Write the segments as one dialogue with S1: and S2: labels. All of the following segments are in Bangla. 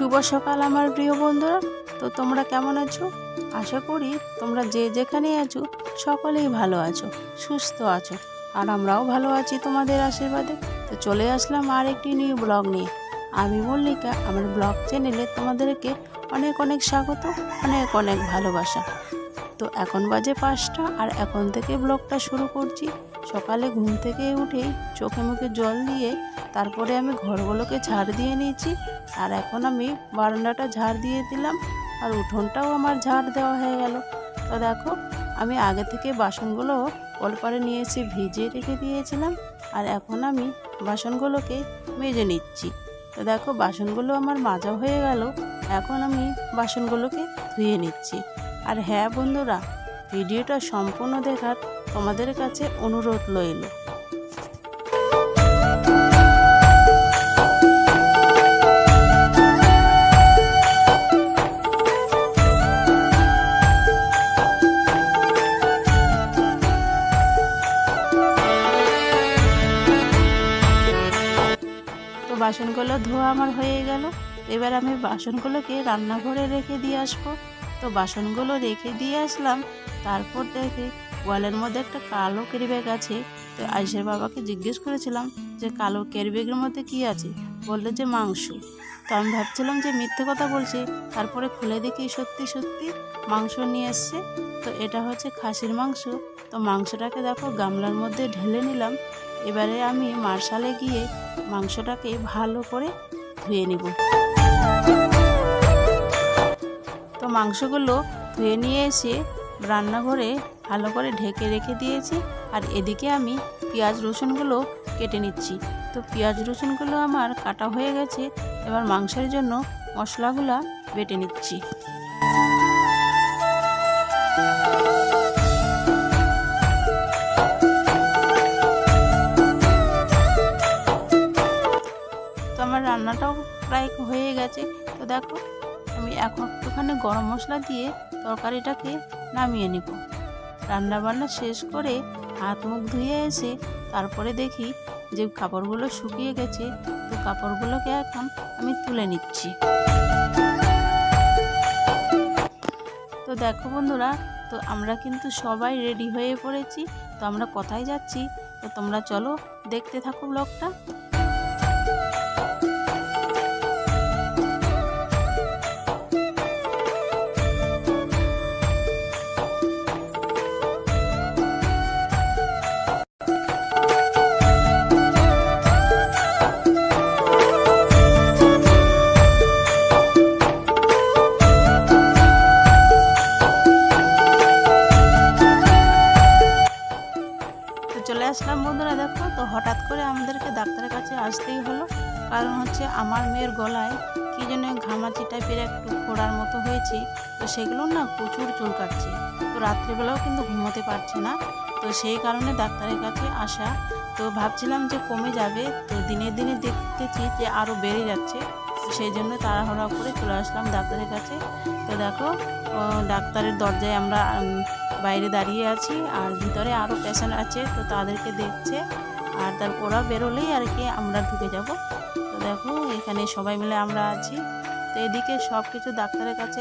S1: শুভ সকাল আমার প্রিয় বন্ধুরা। তো তোমরা কেমন আছো? আশা করি তোমরা যে যেখানে আছো সকলেই ভালো আছো, সুস্থ আছো, আর আমরাও ভালো আছি তোমাদের আশীর্বাদে। তো চলে আসলাম আর একটি নিউ ব্লগ নিয়ে। আমি মল্লিকা, আমার ব্লগ চ্যানেলে তোমাদেরকে অনেক অনেক স্বাগত, অনেক অনেক ভালোবাসা। তো এখন বাজে 5টা, আর এখন থেকে ব্লগটা শুরু করছি। সকালে ঘুম থেকে উঠেই চোখে মুখে জল দিয়ে তারপরে আমি ঘরগুলোকে ঝাড় দিয়ে নিয়েছি। আর এখন আমি বারান্দাটা ঝাড় দিয়ে দিলাম, আর উঠোনটাও আমার ঝাড় দেওয়া হয়ে গেল। তো দেখো, আমি আগে থেকে বাসনগুলো কলপারে নিয়ে এসে ভিজিয়ে রেখে দিয়েছিলাম, আর এখন আমি বাসনগুলোকে মেজে নিচ্ছি। তো দেখো, বাসনগুলো আমার মাজা হয়ে গেল। এখন আমি বাসনগুলোকে ধুয়ে নিচ্ছি। আর হ্যাঁ বন্ধুরা, ভিডিওটা সম্পূর্ণ দেখার তোমাদের কাছে অনুরোধ রইল। তো বাসনগুলো ধোয়া আমার হয়ে গেল। এবার আমি বাসনগুলোকে রান্নাঘরে রেখে দিয়ে আসবো। তো বাসনগুলো রেখে দিয়ে আসলাম। তারপর দেখি ওয়ালের মধ্যে একটা কালো ক্যারিব্যাগ আছে। তো আয়েশের বাবাকে জিজ্ঞেস করেছিলাম যে কালো ক্যারিব্যাগের মধ্যে কি আছে, বললো যে মাংস। তো আমি ভাবছিলাম যে মিথ্যে কথা বলছি, তারপরে খুলে দেখি সত্যি সত্যি মাংস নিয়ে এসছে। তো এটা হচ্ছে খাসির মাংস। তো মাংসটাকে দেখো গামলার মধ্যে ঢেলে নিলাম। এবারে আমি মার্শালে গিয়ে মাংসটাকে ভালো করে ধুয়ে নিব। তো মাংসগুলো ধুয়ে নিয়ে এসে রান্নাঘরে ভালো করে ঢেকে রেখে দিয়েছি। আর এদিকে আমি পেঁয়াজ রসুনগুলো কেটে নিচ্ছি। তো পেঁয়াজ রসুনগুলো আমার কাটা হয়ে গেছে। এবার মাংসের জন্য মশলাগুলো বেটে নিচ্ছি। তো আমার রান্নাটাও প্রায় হয়ে গেছে। তো দেখো, আমি এখন একটুখানি গরম মশলা দিয়ে তরকারিটাকে নামিয়ে নিব। রান্নাবান্না শেষ করে হাত মুখ ধুয়ে এসে তারপরে দেখি যে কাপড়গুলো শুকিয়ে গেছে। তো কাপড়গুলোকে এখন আমি তুলে নিচ্ছি। তো দেখো বন্ধুরা, তো আমরা কিন্তু সবাই রেডি হয়ে পড়েছি। তো আমরা কোথায় যাচ্ছি, তো তোমরা চলো দেখতে থাকো ব্লগটা। চলে আসলাম বন্ধুরা। দেখো, তো হঠাৎ করে আমাদেরকে ডাক্তারের কাছে আসতেই হলো। কারণ হচ্ছে আমার মেয়ের গলায় কী যেন ঘামাচি টাইপের একটু ফোড়ার মতো হয়েছে। তো সেগুলো না প্রচুর চুলকাচ্ছে। তো রাত্রিবেলাও কিন্তু ঘুমোতে পারছে না। তো সেই কারণে ডাক্তারের কাছে আসা। তো ভাবছিলাম যে কমে যাবে, তো দিনে দিনে দেখতেছি যে আরও বেড়ে যাচ্ছে। তো সেই জন্য তাড়াহুড়া করে চলে আসলাম ডাক্তারের কাছে। তো দেখো, ডাক্তারের দরজায় আমরা বাইরে দাঁড়িয়ে আছি, আর ভিতরে আরও পেশেন্ট আছে। তো তাদেরকে দেখছে, আর ওরা বেরোলেই আর কি আমরা ঢুকে যাব। তো দেখো, এখানে সবাই মিলে আমরা আছি। তো এদিকে সব কিছু ডাক্তারের কাছে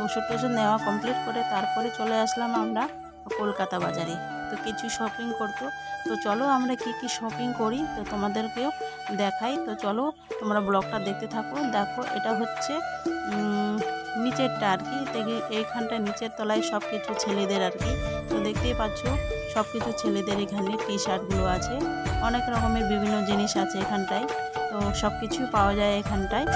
S1: ওষুধ টষুধ নেওয়া কমপ্লিট করে তারপরে চলে আসলাম আমরা কলকাতা বাজারে। তো কিছু শপিং করতো। তো চলো আমরা কি কি শপিং করি তো তোমাদেরকেও দেখাই। তো চলো তোমরা ব্লগটা দেখতে থাকো। দেখো, এটা হচ্ছে নিচেরটা আর কি। এইখানটা নিচের তলায় সব কিছু ছেলেদের আর কি। তো দেখতেই পাচ্ছ সব কিছু ছেলেদের এখানে টি শার্টগুলো আছে, অনেক রকমের বিভিন্ন জিনিস আছে এখানটায়। তো সব কিছুই পাওয়া যায় এখানটায়।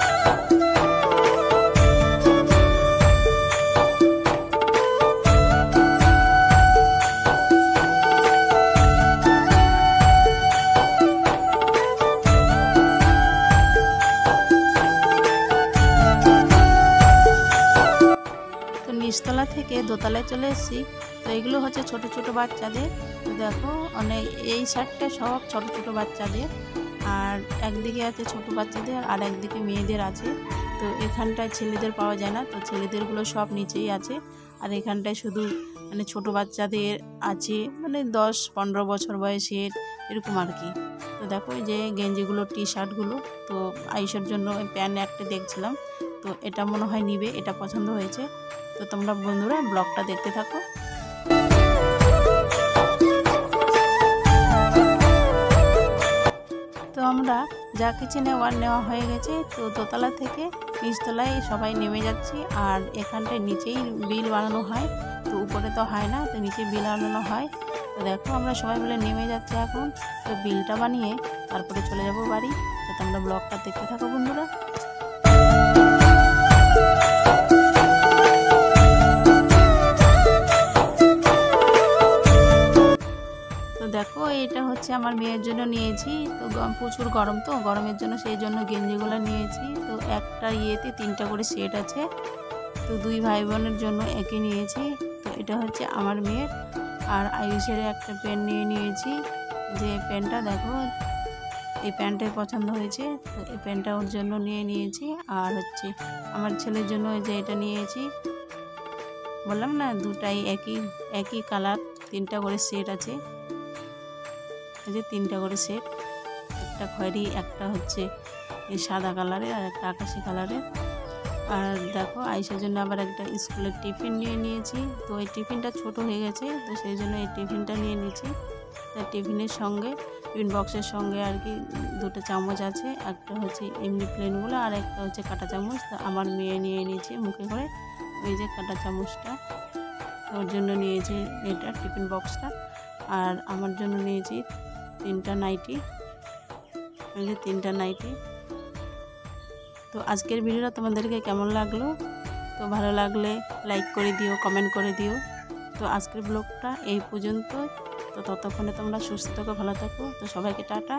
S1: নিচতলা থেকে দোতলায় চলে এসেছি। তো এগুলো হচ্ছে ছোট ছোট বাচ্চাদের। তো দেখো, অনেক এই শার্টটা সব ছোট ছোট বাচ্চাদের, আর একদিকে আছে ছোট বাচ্চাদের আর একদিকে মেয়েদের আছে। তো এখানটায় ছেলেদের পাওয়া যায় না। তো ছেলেদেরগুলো সব নিচেই আছে, আর এখানটায় শুধু মানে ছোট বাচ্চাদের আছে, মানে 10-15 বছর বয়সের এরকম আর কি। তো দেখো এই যে গেঞ্জিগুলো, টি শার্টগুলো। তো আইসের জন্য প্যান্ট একটা দেখছিলাম। তো তো এটা মনে হয় নিবে, এটা পছন্দ হয়েছে। তো তোমরা বন্ধুরা ব্লগটা দেখতে থাকো। তো আমরা যা কিছু নেওয়া হয়ে গেছে। তো দোতলা থেকে নিচতলায় সবাই নেমে যাচ্ছি। আর এখানটায় নিচেই বিল বানানো হয়, তো উপরে তো হয় না, তো নিচে বিল বানানো হয়। তো দেখো আমরা সবাই মিলে নেমে যাচ্ছি এখন। তো বিলটা বানিয়ে তারপরে চলে যাব বাড়ি। তো তোমরা ব্লগটা দেখতে থাকো বন্ধুরা। দেখো এটা হচ্ছে আমার মেয়ের জন্য নিয়েছি। তো প্রচুর গরম, তো গরমের জন্য সেই জন্য গেঞ্জিগুলো নিয়েছি। তো একটা ইয়েতে 3টা করে সেট আছে। তো 2 ভাই বোনের জন্য একই নিয়েছি। তো এটা হচ্ছে আমার মেয়ের। আর আয়ুষের একটা প্যান্ট নিয়েছি। যে প্যান্টটা দেখো, এই প্যান্টের পছন্দ হয়েছে, তো এই প্যান্টটা ওর জন্য নিয়েছি। আর হচ্ছে আমার ছেলের জন্য যে এটা নিয়েছি, বললাম না দুটাই একই কালার, 3টা করে সেট আছে। এই যে 3টা করে সেট, একটা খয়েরি, একটা হচ্ছে এই সাদা কালারের, আর একটা আকাশি কালারের। আর দেখো আয়েশার জন্য আবার একটা স্কুলের টিফিন নিয়েছি। তো এই টিফিনটা ছোট হয়ে গেছে, তো সেই জন্য এই টিফিনটা নিয়েছি। তো টিফিনের সঙ্গে, টিফিন বক্সের সঙ্গে আর কি 2টা চামচ আছে, একটা হচ্ছে এমনি প্লেনগুলো, আর একটা হচ্ছে কাঁটা চামচ। তো আমার মেয়ে নিয়েছে মুখে করে ওই যে কাঁটা চামচটা, ওর জন্য নিয়েছি এটা টিফিন বক্সটা। আর আমার জন্য নিয়েছি 3টা নাইটি, ওই যে 3টা নাইটি। তো আজকের ভিডিওটা তোমাদেরকে কেমন লাগলো? তো ভালো লাগলে লাইক করে দিও, কমেন্ট করে দিও। তো আজকের ব্লগটা এই পর্যন্ত। তো ততক্ষণে তোমরা সুস্থ থাকো, ভালো থাকো। তো সবাইকে টাটা।